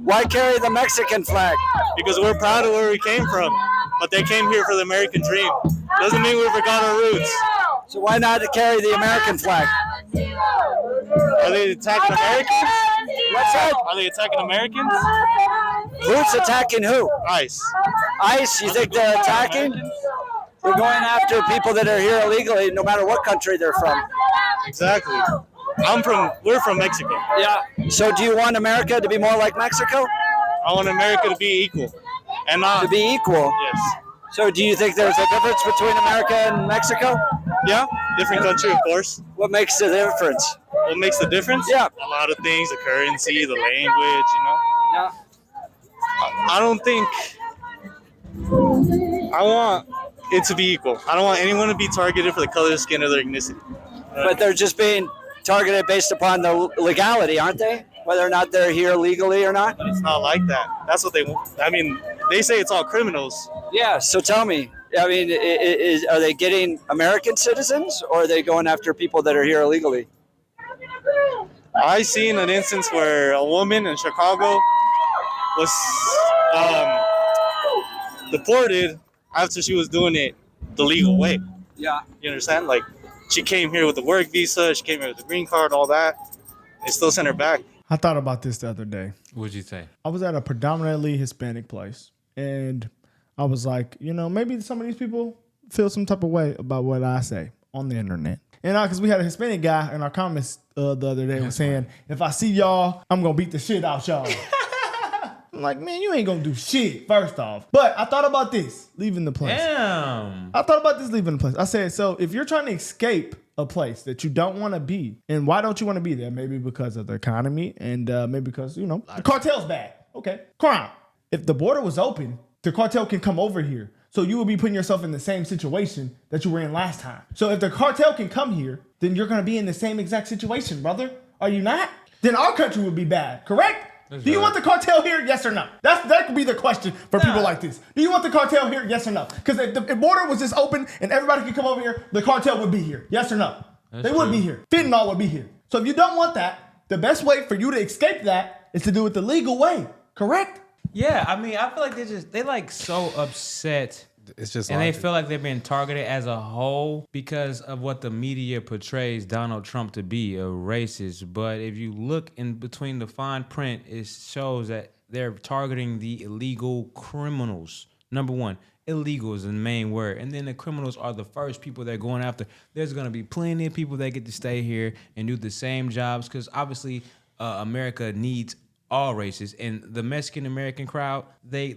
Why carry the Mexican flag? Because we're proud of where we came from. But they came here for the American dream. Doesn't mean we forgot our roots. So why not carry the American flag? Are they attacking Americans? What's that? Are they attacking Americans? Who's attacking who? ICE. ICE? You think they're attacking? They're going after people that are here illegally, no matter what country they're from. Exactly. We're from Mexico. Yeah. So do you want America to be more like Mexico? I want America to be equal. And not To be equal? Yes. So do you think there's a difference between America and Mexico? Yeah, different country, of course. What makes the difference? What makes the difference? Yeah. A lot of things, the currency, the language, Yeah. I don't think I want it to be equal. I don't want anyone to be targeted for the color of skin or their ethnicity. But they're just being targeted based upon the legality, aren't they? Whether or not they're here legally or not? But it's not like that. That's what they want. I mean, they say it's all criminals. Yeah, so tell me. I mean, are they getting American citizens or are they going after people that are here illegally? I seen an instance where a woman in Chicago was deported after she was doing it the legal way. Yeah. You understand? Like, she came here with the work visa, she came here with the green card, all that. They still sent her back. I thought about this the other day. What'd you say? I was at a predominantly Hispanic place, and I was like, maybe some of these people feel some type of way about what I say on the internet. And because we had a Hispanic guy in our comments the other day was saying, if I see y'all, I'm going to beat the shit out y'all. I'm like, man, you ain't going to do shit, first off. But I thought about this, leaving the place. Damn. I thought about this leaving the place. I said, so if you're trying to escape a place that you don't want to be, and why don't you want to be there? Maybe because of the economy and maybe because, the cartel's bad. Okay. Crime. If the border was open, the cartel can come over here. So you will be putting yourself in the same situation that you were in last time. So if the cartel can come here, then you're going to be in the same exact situation, brother. Are you not? Then our country would be bad, correct? Do you want the cartel here? Yes or no? That could be the question for people like this. Do you want the cartel here? Yes or no? Because if the border was just open and everybody could come over here, the cartel would be here. Yes or no? They would be here. Fentanyl would be here. So if you don't want that, the best way for you to escape that is to do it the legal way. Correct? Yeah, I mean, I feel like they like so upset. It's just and they feel like they're being targeted as a whole because of what the media portrays Donald Trump to be, a racist. But if you look in between the fine print, it shows that they're targeting the illegal criminals. Number one, illegal is the main word. And then the criminals are the first people they're going after. There's going to be plenty of people that get to stay here and do the same jobs because obviously America needs all races, and the Mexican American crowd, they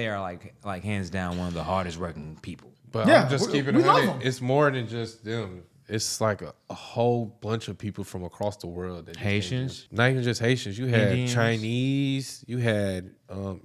are like hands down one of the hardest working people. But I'm just keeping it 100. It's more than just them. It's like a whole bunch of people from across the world. That Haitians, not even just Haitians. You had Indians. Chinese. You had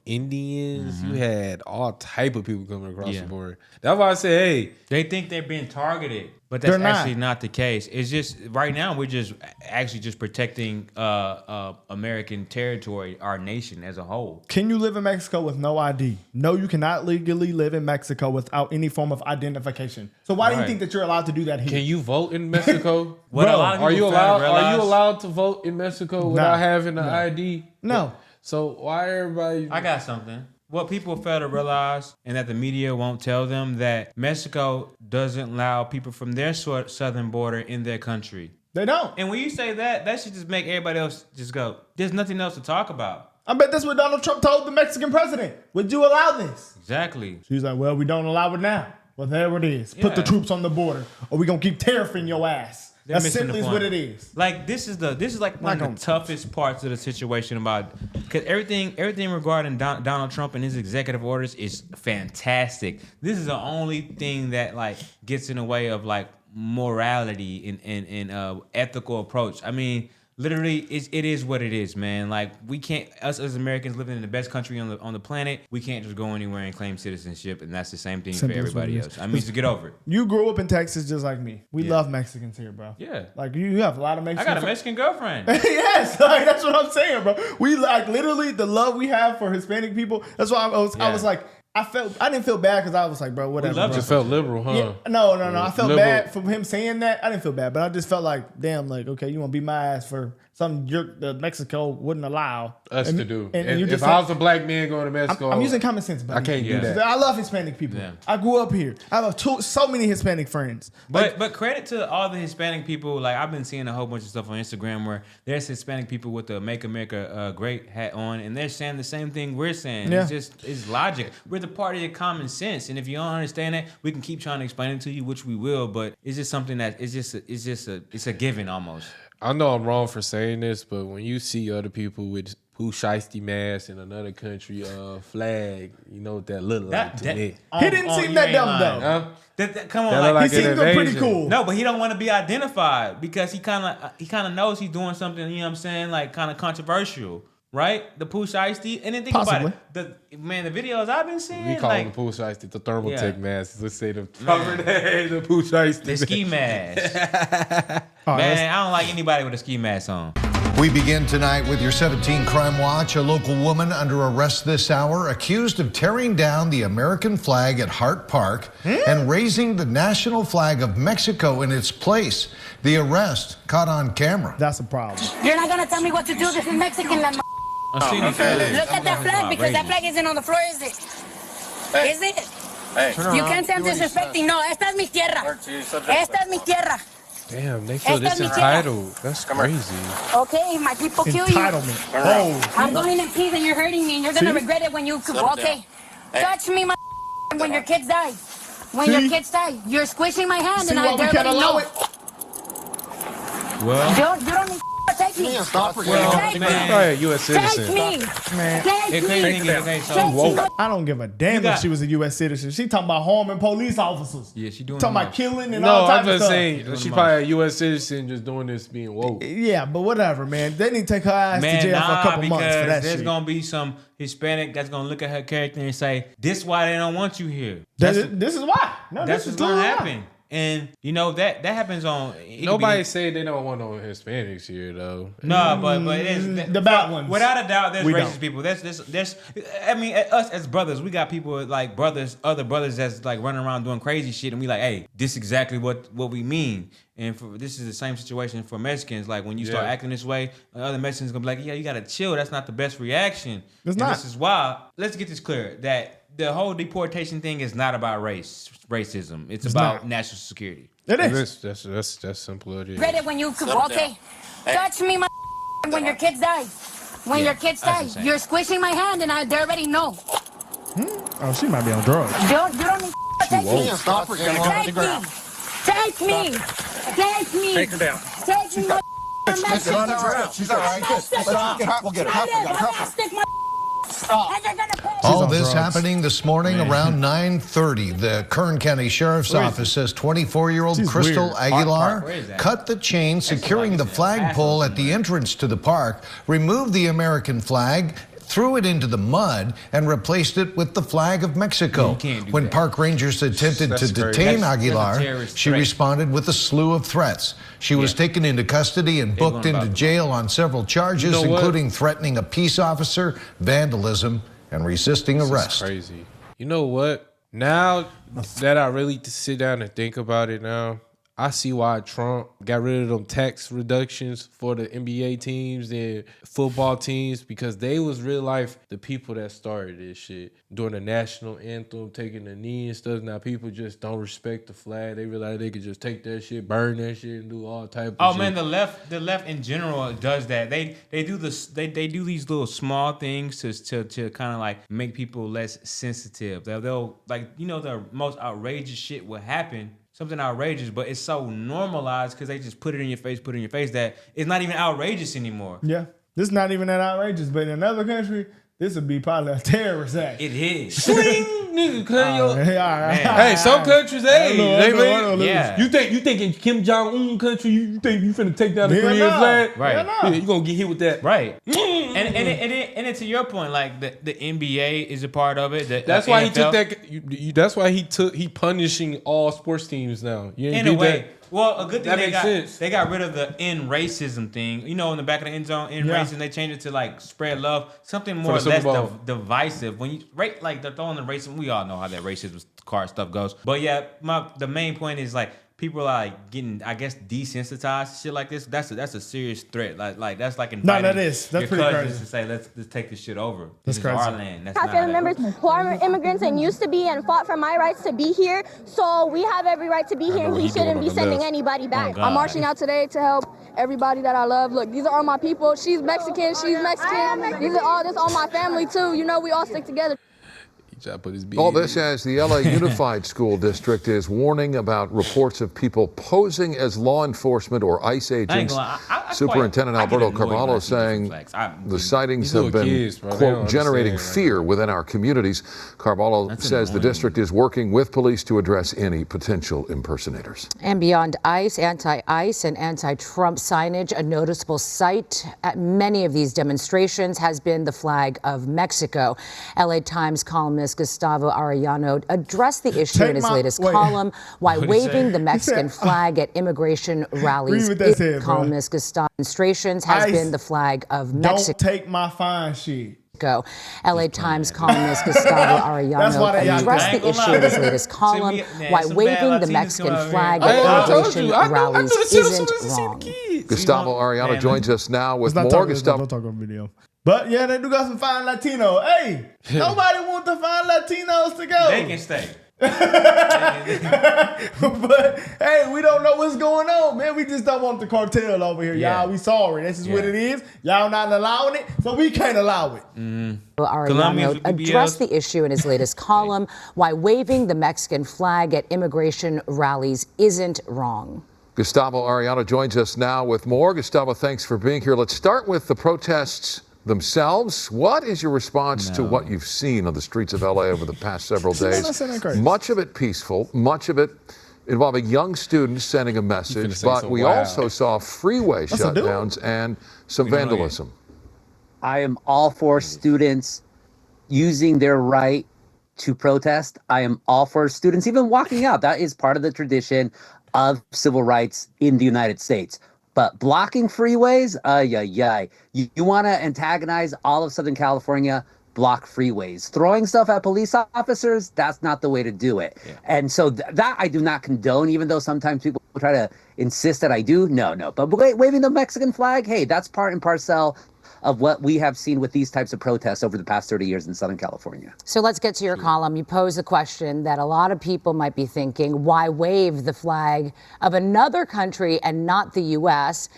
Indians. You had all type of people coming across the board. That's why I say, hey, they think they're being targeted. But that's actually not the case. It's just right now we're just actually just protecting American territory, our nation as a whole. Can you live in Mexico with no ID? No, you cannot legally live in Mexico without any form of identification. So why do you think that you're allowed to do that here? Can you vote in Mexico? Are you allowed to vote in Mexico without having an ID? No. So why everybody? I got something. What people fail to realize, and that the media won't tell them, that Mexico doesn't allow people from their southern border in their country. They don't. And when you say that, that should just make everybody else just go, there's nothing else to talk about. I bet that's what Donald Trump told the Mexican president. Would you allow this? Exactly. She's like, well, we don't allow it now. Well, there it is. Put the troops on the border, or we're going to keep tariffing your ass. That's simply what it is. Like this is like one of the toughest parts of the situation about, because everything regarding Donald Trump and his executive orders is fantastic. This is the only thing that like gets in the way of like morality and ethical approach. I mean, literally, it is what it is, man. Like we can't, us as Americans living in the best country on the planet, we can't just go anywhere and claim citizenship, and that's the same thing for everybody else. I mean, just get over it. You grew up in Texas just like me. We love Mexicans here, bro. Yeah, like you have a lot of Mexicans. I got a Mexican girlfriend. Yes, like that's what I'm saying, bro. We like literally the love we have for Hispanic people. That's why I was like. I didn't feel bad because I was like, bro, whatever. You just felt liberal, huh? Yeah, no. I felt bad for him saying that. I didn't feel bad, but I just felt like, damn, like, okay, you want to beat my ass for something Mexico wouldn't allow us and, to do. And you if just I was a black man going to Mexico, I'm using common sense, buddy. I can't do that. I love Hispanic people. Yeah. I grew up here. I have so many Hispanic friends. But credit to all the Hispanic people. Like I've been seeing a whole bunch of stuff on Instagram where there's Hispanic people with the "Make America Great" hat on, and they're saying the same thing we're saying. Yeah. It's logic. We're the party of common sense, and if you don't understand that, we can keep trying to explain it to you, which we will. But it's just something that it's a given almost. I know I'm wrong for saying this, but when you see other people with Pooh Shiesty masks in another country flag, you know what that look like to me. He didn't seem that dumb though. Huh? Come on, That like, look He like seemed an pretty invasion. cool. no, but he don't want to be identified because he kind of knows he's doing something. You know what I'm saying? Like kind of controversial, right? The Pooh Shiesty, and then think Possibly. about it. The videos I've been seeing, We call like them the Pooh Shiesty, the thermal Yeah. tech masks. Let's say the the Pooh Shiesty. the ski mask. Man, I don't like anybody with a ski mask on. We begin tonight with your 17 Crime Watch. A local woman under arrest this hour accused of tearing down the American flag at Hart Park and raising the national flag of Mexico in its place. The arrest caught on camera. That's a problem. You're not gonna tell me what to do. This is Mexican land. I'm seeing the flag. Look at that flag because that flag isn't on the floor, is it? Is it? You can't say I'm disrespecting. No, esta es mi tierra. Esta es mi tierra. Damn, they feel Esta this es mi tierra. entitled. That's crazy. Okay, my people kill you. Entitlement. Oh, I'm going in peace and you're hurting me and you're gonna regret it when you. Okay. Touch me, my when your kids die. When your kids die, you're squishing my hand see and why I we can't already allow know. it? Well, You don't need to take me. well, Take man. Probably a U.S. Take citizen. me. Man. Take It me. crazy thing is, okay, so Take me. I don't give a damn You if got- she was a U.S. citizen. She talking about harming police officers. Yeah, she doing Talking the about most. killing and No, all I'm types of just stuff. saying Doing she's the probably a U.S. citizen just doing this being woke. Yeah, but whatever, man. They need to take her ass Man, to jail for a couple months for because that there's shit. gonna be some Hispanic that's gonna look at her character and say, "This is why they don't want you here." This is why. No, That's this is what's gonna why. happen. And you know that happens on. it could Nobody be- said they don't want no Hispanics here though. No, but it is the bad ones. Without a doubt, there's We racist don't. people. There's. I mean, us as brothers, we got people like other brothers that's like running around doing crazy shit, and we like, hey, this is exactly what we mean. And this is the same situation for Mexicans. Like when you start Yeah. acting this way, other Mexicans gonna be like, yeah, you gotta chill. That's not the best reaction. It's And not. This is why. Let's get this clear that the whole deportation thing is not about racism. It's about not. national security. It is. That's simple. It is. Regret it when you. Okay. Touch me, my when your kids die. When your kids die, insane. you're squishing my hand and they already know. Oh, she might be on drugs. You don't need to take me. Take me. Take me. Take me. Take her down. Take me, my Mexico. She's all right. We'll get her. All on this drugs. happening this morning around 9:30. The Kern County Sheriff's Office says 24-year-old She's Crystal weird. Aguilar Where is that? cut the chain securing the flagpole at the entrance to the park, removed the American flag, threw it into the mud, and replaced it with the flag of Mexico. You can't do When that. park rangers attempted That's to crazy. detain That's a Aguilar, terrorist she threat. responded with a slew of threats. She was taken into custody and booked going into about- jail on several charges, You know what? including threatening a peace officer, vandalism, and resisting This is arrest. crazy. You know what? Now that I really sit down and think about it now, I see why Trump got rid of them tax reductions for the NBA teams and football teams, because they was real life the people that started this shit. During the national anthem, taking the knee and stuff. Now people just don't respect the flag. They realize they could just take that shit, burn that shit, and do all type of Oh shit. man, the left in general does that. They do this. They do these little small things to kind of like make people less sensitive. They'll like, you know, the most outrageous shit will happen. Something outrageous, but it's so normalized because they just put it in your face, that it's not even outrageous anymore. Yeah. This is not even that outrageous, but in another country, this would be probably a terrorist act. It is. Nigga, cut your- Hey, all right. Hey, some countries, hey, they made- Yeah. You think in Kim Jong-un country, you think you finna take down the Hell Korean no. flag? Right. Hell no. Yeah, you gonna get hit with that. Right. and to your point, like the NBA is a part of it. That's why he NFL. took that. That's why he punishing all sports teams now. You ain't In a did way. that. Well, a good thing That they makes got, sense. they got rid of the end racism thing. You know, in the back of the end zone, end Yeah. racism, they changed it to like spread love, something For more the or Super less Bowl. divisive. When you like they're throwing the racism, we all know how that racism card stuff goes. But yeah, the main point is like people are like getting, I guess, desensitized to shit like this. That's a serious threat. Like that's like No, inviting that is. That's your pretty cousins crazy. to say let's take this shit over. That's This is crazy. our land. That's have not how family that members works. who are immigrants and used to be and fought for my rights to be here. So we have every right to be here, and what we he doing shouldn't on be the sending left. anybody back. God. I'm marching out today to help everybody that I love. Look, these are all my people. She's Mexican. She's Mexican. These are all my family too. You know, we all stick together. He tried to put his All this as the LA Unified School District is warning about reports of people posing as law enforcement or ICE agents. Superintendent Alberto Carvalho saying the sightings These have little been, kids, bro. They quote, don't generating understand, fear within our communities. Carvalho says the annoying. district is working with police to address any potential impersonators. And beyond ICE, anti-ICE and anti-Trump signage, a noticeable sight at many of these demonstrations has been the flag of Mexico. LA Times columnist Gustavo Arellano addressed the issue in his latest column, why waving the Mexican flag at immigration rallies. Read what that said, bro. Columnist Gustavo demonstrations has ICE, been the flag of Mexico. Don't take my fine shit. LA Times columnist Gustavo Arellano addressed the issue in his latest column, why waving the Mexican flag at immigration rallies isn't wrong. Gustavo Arellano joins us now with more. Don't talk on video. But yeah, they do got some fine Latinos. Hey, nobody want the fine Latinos to go. They can stay. But hey, we don't know what's going on, man. We just don't want the cartel over here, y'all. We sorry. This is what it is. Y'all not allowing it, so we can't allow it. Arellano addressed the issue in his latest column, why waving the Mexican flag at immigration rallies isn't wrong. Gustavo Arellano joins us now with more. Gustavo, thanks for being here. Let's start with the protests themselves. What is your response to what you've seen on the streets of LA over the past several days? Much of it peaceful, much of it involving young students sending a message, but we also saw freeway shutdowns and some vandalism. I am all for students using their right to protest. I am all for students even walking out. That is part of the tradition of civil rights in the United States. But blocking freeways, you want to antagonize all of Southern California, block freeways. Throwing stuff at police officers, that's not the way to do it. Yeah. And so that I do not condone, even though sometimes people try to insist that I do. No. But waving the Mexican flag, hey, that's part and parcel of what we have seen with these types of protests over the past 30 years in Southern California. So let's get to your column. You pose the question that a lot of people might be thinking, why wave the flag of another country and not the U.S.?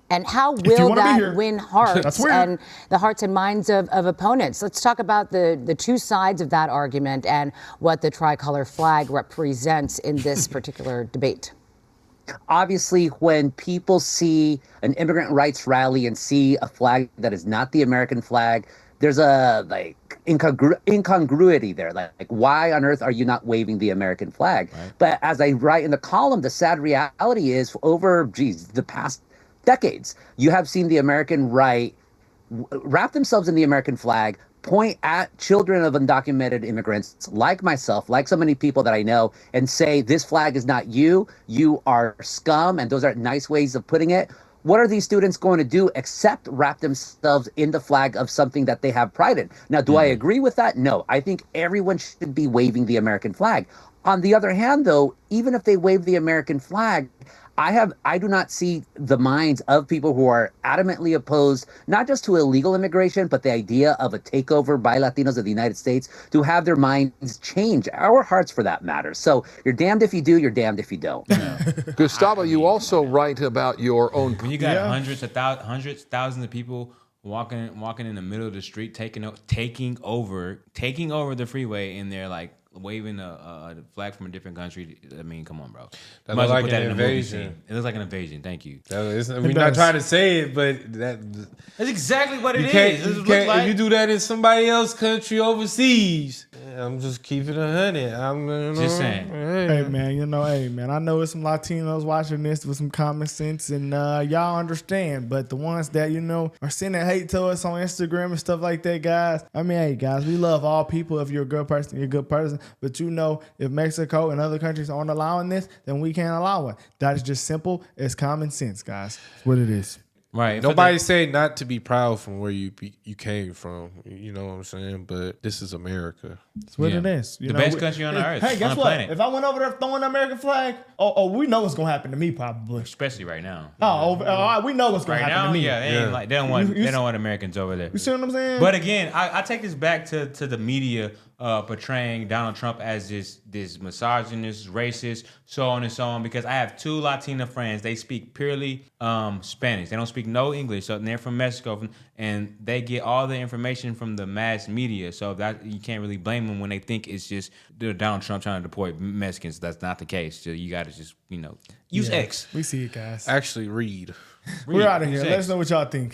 And how will that win hearts and the hearts and minds of opponents? Let's talk about the two sides of that argument and what the tricolor flag represents in this particular debate. Obviously, when people see an immigrant rights rally and see a flag that is not the American flag, there's a incongruity there. Like, why on earth are you not waving the American flag? Right. But as I write in the column, the sad reality is over, the past decades, you have seen the American right wrap themselves in the American flag, point at children of undocumented immigrants like myself, like so many people that I know, and say, this flag is not you, you are scum, and those are nice ways of putting it. What are these students going to do except wrap themselves in the flag of something that they have pride in? Now, do I agree with that? No. I think everyone should be waving the American flag. On the other hand, though, even if they wave the American flag, I do not see the minds of people who are adamantly opposed, not just to illegal immigration, but the idea of a takeover by Latinos of the United States, to have their minds change, our hearts for that matter. So you're damned if you do, you're damned if you don't. Gustavo, you also write about your own. When you got hundreds, thousands of people walking in the middle of the street, taking over the freeway, and they're like waving a flag from a different country. I mean, come on, bro. That looks like an invasion. It looks like an invasion. Thank you. We're not trying to say it, but that's exactly what it is. If you do that in somebody else's country overseas, I'm just keeping 100. I'm just saying. Hey man, I know there's some Latinos watching this with some common sense, and y'all understand. But the ones that are sending hate to us on Instagram and stuff like that, guys. I mean, hey guys, we love all people. If you're a good person, you're a good person. But if Mexico and other countries aren't allowing this, then we can't allow it. That is just simple as common sense, guys. That's what it is. Right. Nobody's saying not to be proud from where you came from. You know what I'm saying? But this is America. That's what it is. The best country on the earth. Hey, guess on the what? planet. If I went over there throwing the American flag, we know what's gonna happen to me probably. Especially right now. We know what's gonna Right happen now, to me. yeah, they don't want Americans over there. You see what I'm saying? But again, I take this back to the media portraying Donald Trump as this misogynist, racist, so on and so on. Because I have 2 Latina friends. They speak purely Spanish. They don't speak no English. So they're from Mexico, and they get all the information from the mass media. So that you can't really blame them when they think it's just Donald Trump trying to deport Mexicans. That's not the case. So you got to just use X. We see it, guys. Actually, read. We're out of here. Let us know what y'all think.